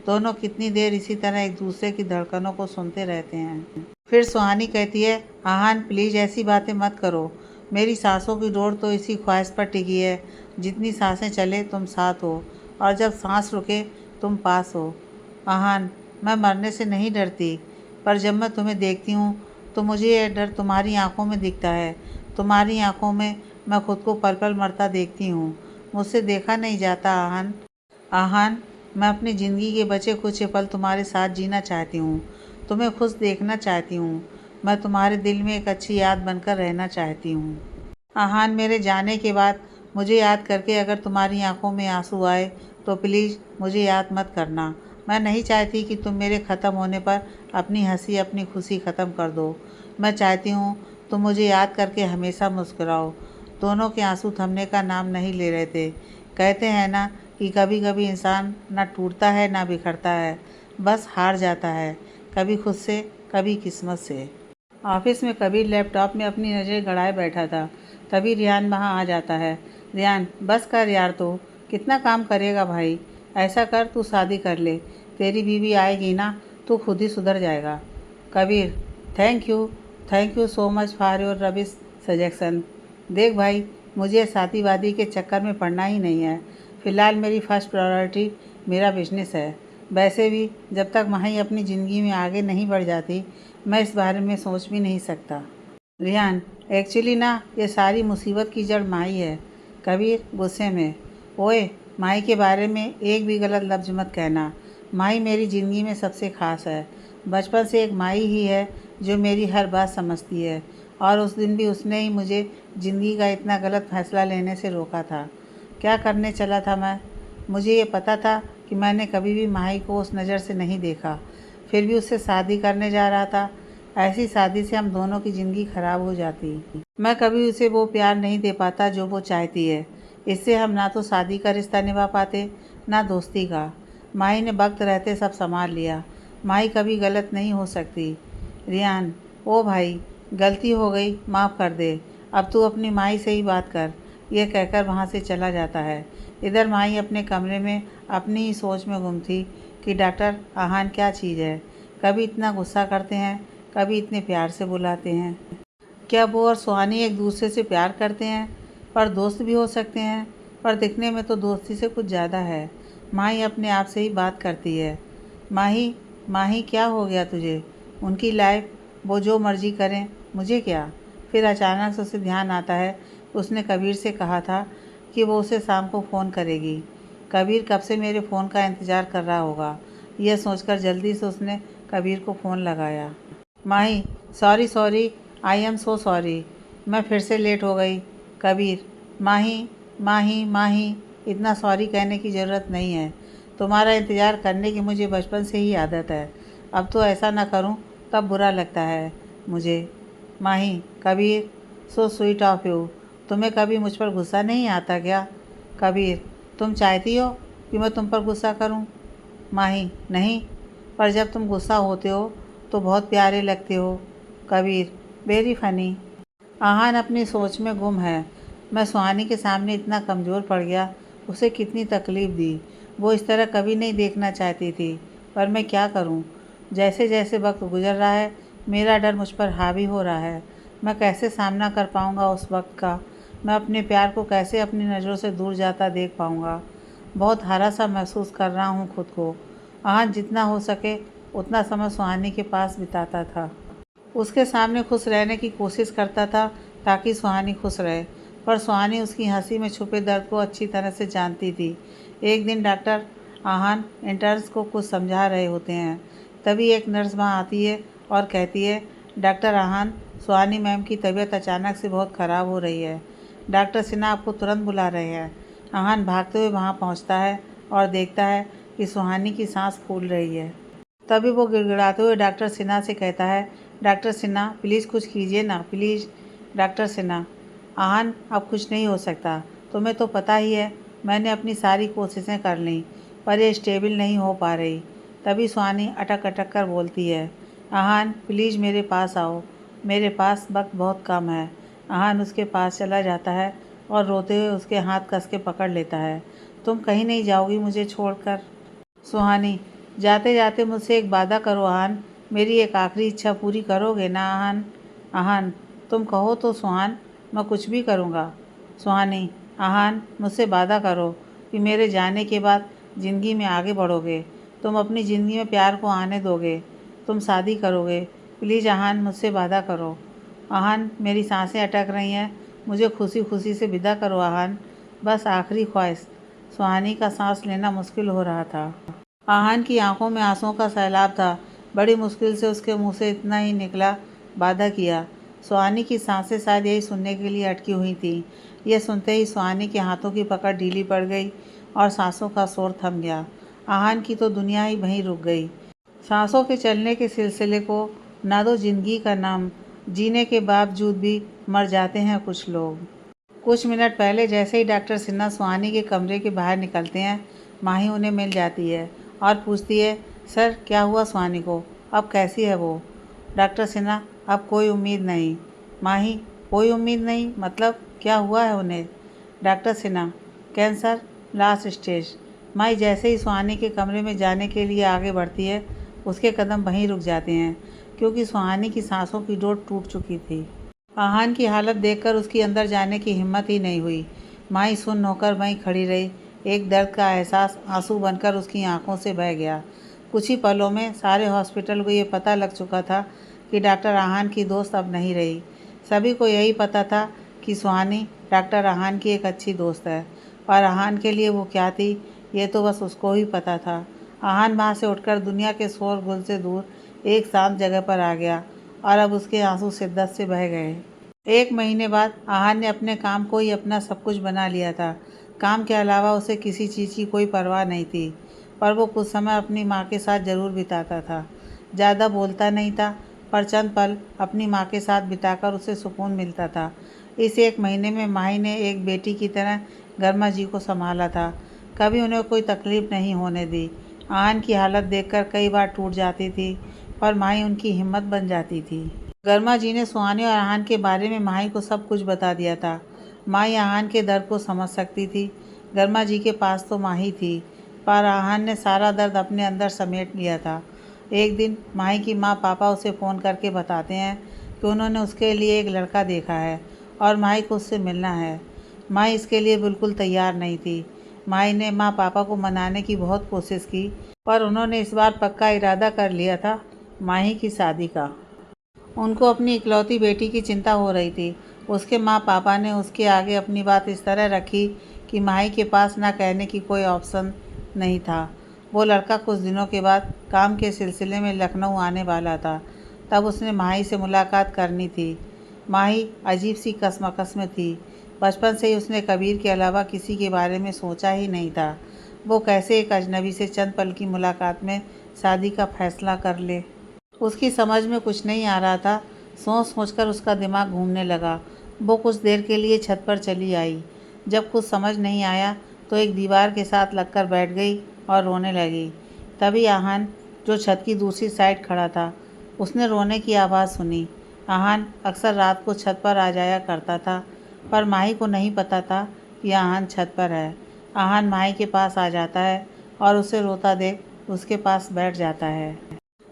दोनों कितनी देर इसी तरह एक दूसरे की धड़कनों को सुनते रहते हैं। फिर सुहानी कहती है, आहान प्लीज़ ऐसी बातें मत करो। मेरी सांसों की डोर तो इसी ख्वाहिश पर टिकी है, जितनी सांसें चले तुम साथ हो और जब सांस रुके तुम पास हो। आहान, मैं मरने से नहीं डरती, पर जब मैं तुम्हें देखती हूँ तो मुझे यह डर तुम्हारी आंखों में दिखता है। तुम्हारी आंखों में मैं खुद को पल पल मरता देखती हूँ। मुझसे देखा नहीं जाता आहान। आहान, मैं अपनी ज़िंदगी के बचे कुछ पल तुम्हारे साथ जीना चाहती हूँ। तुम्हें खुश देखना चाहती हूँ। मैं तुम्हारे दिल में एक अच्छी याद बनकर रहना चाहती हूँ। आहान, मेरे जाने के बाद मुझे याद करके अगर तुम्हारी आंखों में आंसू आए तो प्लीज़ मुझे याद मत करना। मैं नहीं चाहती कि तुम मेरे ख़त्म होने पर अपनी हंसी अपनी खुशी ख़त्म कर दो। मैं चाहती हूँ तुम मुझे याद करके हमेशा मुस्कुराओ। दोनों के आंसू थमने का नाम नहीं ले रहे थे। कहते हैं ना कि कभी कभी इंसान ना टूटता है ना बिखरता है, बस हार जाता है, कभी खुद से कभी किस्मत से। ऑफिस में कबीर लैपटॉप में अपनी नज़र गड़ाए बैठा था। तभी रियान वहाँ आ जाता है। रियान, बस कर यार, तो कितना काम करेगा भाई। ऐसा कर, तू शादी कर ले। तेरी बीवी आएगी ना तू खुद ही सुधर जाएगा। Kabir, thank you so much for your rubbish suggestion. देख भाई, मुझे शादी वादी के चक्कर में पड़ना ही नहीं है। फ़िलहाल मेरी फ़र्स्ट प्रायोरिटी मेरा बिजनेस है। वैसे भी जब तक माही अपनी ज़िंदगी में आगे नहीं बढ़ जाती मैं इस बारे में सोच भी नहीं सकता। रियान, एक्चुअली ना ये सारी मुसीबत की जड़ माही है। कबीर गुस्से में, ओए, माही के बारे में एक भी गलत लफ्ज़ मत कहना। माही मेरी ज़िंदगी में सबसे ख़ास है। बचपन से एक माही ही है जो मेरी हर बात समझती है, और उस दिन भी उसने ही मुझे ज़िंदगी का इतना गलत फ़ैसला लेने से रोका था। क्या करने चला था मैं? मुझे ये पता था कि मैंने कभी भी माही को उस नज़र से नहीं देखा, फिर भी उससे शादी करने जा रहा था। ऐसी शादी से हम दोनों की ज़िंदगी ख़राब हो जाती। मैं कभी उसे वो प्यार नहीं दे पाता जो वो चाहती है। इससे हम ना तो शादी का रिश्ता निभा पाते ना दोस्ती का। माही ने वक्त रहते सब संभाल लिया। माही कभी गलत नहीं हो सकती। रियान, ओ भाई, गलती हो गई, माफ़ कर दे। अब तू अपनी माही से ही बात कर। यह कहकर वहाँ से चला जाता है। इधर माही अपने कमरे में अपनी ही सोच में गुम थी कि डॉक्टर आहान क्या चीज़ है। कभी इतना गुस्सा करते हैं, कभी इतने प्यार से बुलाते हैं। क्या वो और सुहानी एक दूसरे से प्यार करते हैं, पर दोस्त भी हो सकते हैं? पर दिखने में तो दोस्ती से कुछ ज़्यादा है। माही अपने आप से ही बात करती है। माही, माही, क्या हो गया तुझे? उनकी लाइफ, वो जो मर्जी करें, मुझे क्या? फिर अचानक से उसे ध्यान आता है उसने कबीर से कहा था कि वो उसे शाम को फ़ोन करेगी। कबीर कब से मेरे फ़ोन का इंतज़ार कर रहा होगा। यह सोचकर जल्दी से उसने कबीर को फ़ोन लगाया। Mahi, sorry, I am so sorry. मैं फिर से लेट हो गई। कबीर, माही, माही, माही, इतना सॉरी कहने की ज़रूरत नहीं है। तुम्हारा इंतज़ार करने की मुझे बचपन से ही आदत है। अब तो ऐसा ना करूं तब बुरा लगता है मुझे। Mahi, Kabir, so sweet of you. तुम्हें कभी मुझ पर गुस्सा नहीं आता क्या? कबीर, तुम चाहती हो कि मैं तुम पर गुस्सा करूं? माही, नहीं, पर जब तुम गुस्सा होते हो तो बहुत प्यारे लगते हो। Kabir, very funny. आहान अपनी सोच में गुम है। मैं सुहानी के सामने इतना कमज़ोर पड़ गया, उसे कितनी तकलीफ़ दी। वो इस तरह कभी नहीं देखना चाहती थी, पर मैं क्या करूं? जैसे जैसे वक्त गुजर रहा है मेरा डर मुझ पर हावी हो रहा है। मैं कैसे सामना कर पाऊंगा उस वक्त का? मैं अपने प्यार को कैसे अपनी नज़रों से दूर जाता देख पाऊंगा? बहुत हारा सा महसूस कर रहा हूँ खुद को। आहान जितना हो सके उतना समय सुहानी के पास बिताता था। उसके सामने खुश रहने की कोशिश करता था ताकि सुहानी खुश रहे, पर सुहानी उसकी हंसी में छुपे दर्द को अच्छी तरह से जानती थी। एक दिन डॉक्टर आहान इंटर्न्स को कुछ समझा रहे होते हैं, तभी एक नर्स वहाँ आती है और कहती है, डॉक्टर आहान, सुहानी मैम की तबीयत अचानक से बहुत ख़राब हो रही है। डॉक्टर सिन्हा आपको तुरंत बुला रहे हैं। आहान भागते हुए वहाँ पहुँचता है और देखता है कि सुहानी की सांस फूल रही है। तभी वो गिड़गिड़ाते हुए डॉक्टर सिन्हा से कहता है, डॉक्टर सिन्हा प्लीज़ कुछ कीजिए ना, प्लीज़। डॉक्टर सिन्हा, आहान अब कुछ नहीं हो सकता, तुम्हें तो पता ही है, मैंने अपनी सारी कोशिशें कर लीं, पर ये स्टेबल नहीं हो पा रही। तभी सुहानी अटक अटक कर बोलती है, आहान प्लीज़ मेरे पास आओ, मेरे पास वक्त बहुत कम है। आहान उसके पास चला जाता है और रोते हुए उसके हाथ कस के पकड़ लेता है। तुम कहीं नहीं जाओगी मुझे छोड़कर? सुहानी, जाते जाते मुझसे एक वादा करो आहान, मेरी एक आखिरी इच्छा पूरी करोगे ना आहान? आहान, तुम कहो तो सुहान, मैं कुछ भी करूँगा। सुहानी, आहान मुझसे वादा करो कि मेरे जाने के बाद ज़िंदगी में आगे बढ़ोगे, तुम अपनी ज़िंदगी में प्यार को आने दोगे, तुम शादी करोगे। प्लीज़ आहान मुझसे वादा करो। आहान, मेरी सांसें अटक रही हैं, मुझे खुशी खुशी से विदा करो आहान, बस आखिरी ख्वाहिश। सुहानी का सांस लेना मुश्किल हो रहा था। आहान की आंखों में आंसुओं का सैलाब था। बड़ी मुश्किल से उसके मुंह से इतना ही निकला, वादा किया। सुहानी की सांसें शायद यही सुनने के लिए अटकी हुई थी। यह सुनते ही सुहानी के हाथों की पकड़ ढीली पड़ गई और सांसों का शोर थम गया। आहान की तो दुनिया ही वहीं रुक गई। सांसों के चलने के सिलसिले को ना दो जिंदगी का नाम, जीने के बावजूद भी मर जाते हैं कुछ लोग। कुछ मिनट पहले जैसे ही डॉक्टर सिन्हा सुहानी के कमरे के बाहर निकलते हैं, माही उन्हें मिल जाती है और पूछती है, सर क्या हुआ सुहानी को, अब कैसी है वो? डॉक्टर सिन्हा, अब कोई उम्मीद नहीं। माही, कोई उम्मीद नहीं मतलब क्या हुआ है उन्हें? Doctor Sinha, cancer last stage. Mahi जैसे ही सुहानी के कमरे में जाने के लिए आगे बढ़ती है, उसके कदम वहीं रुक जाते हैं, क्योंकि सुहानी की सांसों की डोर टूट चुकी थी। आहान की हालत देखकर उसकी अंदर जाने की हिम्मत ही नहीं हुई। माही सुन्न होकर वहीं खड़ी रही। एक दर्द का एहसास आंसू बनकर उसकी आंखों से बह गया। कुछ ही पलों में सारे हॉस्पिटल को ये पता लग चुका था कि डॉक्टर आहान की दोस्त अब नहीं रही। सभी को यही पता था कि सुहानी डॉक्टर आहान की एक अच्छी दोस्त है, और आहान के लिए वो क्या थी, ये तो बस उसको ही पता था। आहान वहाँ से उठकर दुनिया के शोरगुल से दूर एक शांत जगह पर आ गया, और अब उसके आंसू शिद्दत से बह गए। 1 महीने बाद आहान ने अपने काम को ही अपना सब कुछ बना लिया था। काम के अलावा उसे किसी चीज़ की कोई परवाह नहीं थी, पर वो कुछ समय अपनी माँ के साथ ज़रूर बिताता था। ज़्यादा बोलता नहीं था, पर चंद पल अपनी माँ के साथ बिताकर उसे सुकून मिलता था। इस 1 महीने में माही ने एक बेटी की तरह गर्मा जी को संभाला था, कभी उन्हें कोई तकलीफ़ नहीं होने दी। आहान की हालत देखकर कई बार टूट जाती थी, पर माही उनकी हिम्मत बन जाती थी। गर्मा जी ने सुहानी और आहान के बारे में माही को सब कुछ बता दिया था। माही आहान के दर्द को समझ सकती थी। गर्मा जी के पास तो माही थी, पर आहान ने सारा दर्द अपने अंदर समेट लिया था। एक दिन माही की माँ पापा उसे फ़ोन करके बताते हैं कि उन्होंने उसके लिए एक लड़का देखा है और माही को उससे मिलना है। माही इसके लिए बिल्कुल तैयार नहीं थी। माही ने माँ पापा को मनाने की बहुत कोशिश की, पर उन्होंने इस बार पक्का इरादा कर लिया था माही की शादी का। उनको अपनी इकलौती बेटी की चिंता हो रही थी। उसके माँ पापा ने उसके आगे अपनी बात इस तरह रखी कि माही के पास ना कहने की कोई ऑप्शन नहीं था। वो लड़का कुछ दिनों के बाद काम के सिलसिले में लखनऊ आने वाला था। तब उसने माही से मुलाकात करनी थी। माही अजीब सी कशमकश में थी। बचपन से ही उसने कबीर के अलावा किसी के बारे में सोचा ही नहीं था। वो कैसे एक अजनबी से चंद पल की मुलाकात में शादी का फैसला कर ले। उसकी समझ में कुछ नहीं आ रहा था। सोच सोचकर उसका दिमाग घूमने लगा। वो कुछ देर के लिए छत पर चली आई। जब कुछ समझ नहीं आया तो एक दीवार के साथ लगकर बैठ गई और रोने लगी। तभी आहान, जो छत की दूसरी साइड खड़ा था, उसने रोने की आवाज़ सुनी। आहान अक्सर रात को छत पर आ जाया करता था, पर माही को नहीं पता था कि आहान छत पर है। आहान माही के पास आ जाता है और उसे रोता देख उसके पास बैठ जाता है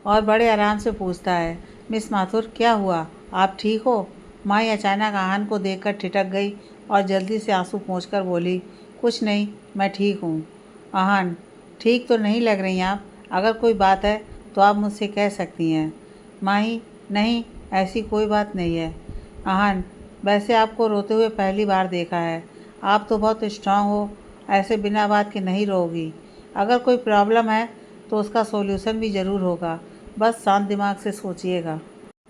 और बड़े आराम से पूछता है, मिस माथुर क्या हुआ, आप ठीक हो? माही अचानक आहान को देखकर ठिठक गई और जल्दी से आंसू पोंछकर बोली, कुछ नहीं, मैं ठीक हूँ। आहान, ठीक तो नहीं लग रही आप, अगर कोई बात है तो आप मुझसे कह सकती हैं। माही, नहीं ऐसी कोई बात नहीं है। आहान, वैसे आपको रोते हुए पहली बार देखा है। आप तो बहुत स्ट्रांग हो, ऐसे बिना बात के नहीं रोगी। अगर कोई प्रॉब्लम है तो उसका सॉल्यूशन भी ज़रूर होगा, बस शांत दिमाग से सोचिएगा।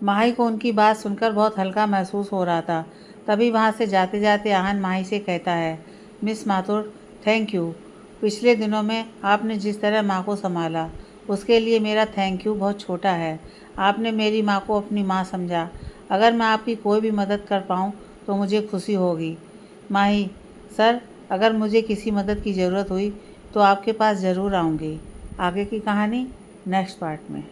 माही को उनकी बात सुनकर बहुत हल्का महसूस हो रहा था। तभी वहाँ से जाते जाते आहान माही से कहता है, मिस माथुर, थैंक यू। पिछले दिनों में आपने जिस तरह माँ को संभाला, उसके लिए मेरा थैंक यू बहुत छोटा है। आपने मेरी माँ को अपनी माँ समझा। अगर मैं आपकी कोई भी मदद कर पाऊँ तो मुझे खुशी होगी। माही, सर, अगर मुझे किसी मदद की ज़रूरत हुई तो आपके पास ज़रूर आऊँगी। आगे की कहानी नेक्स्ट पार्ट में।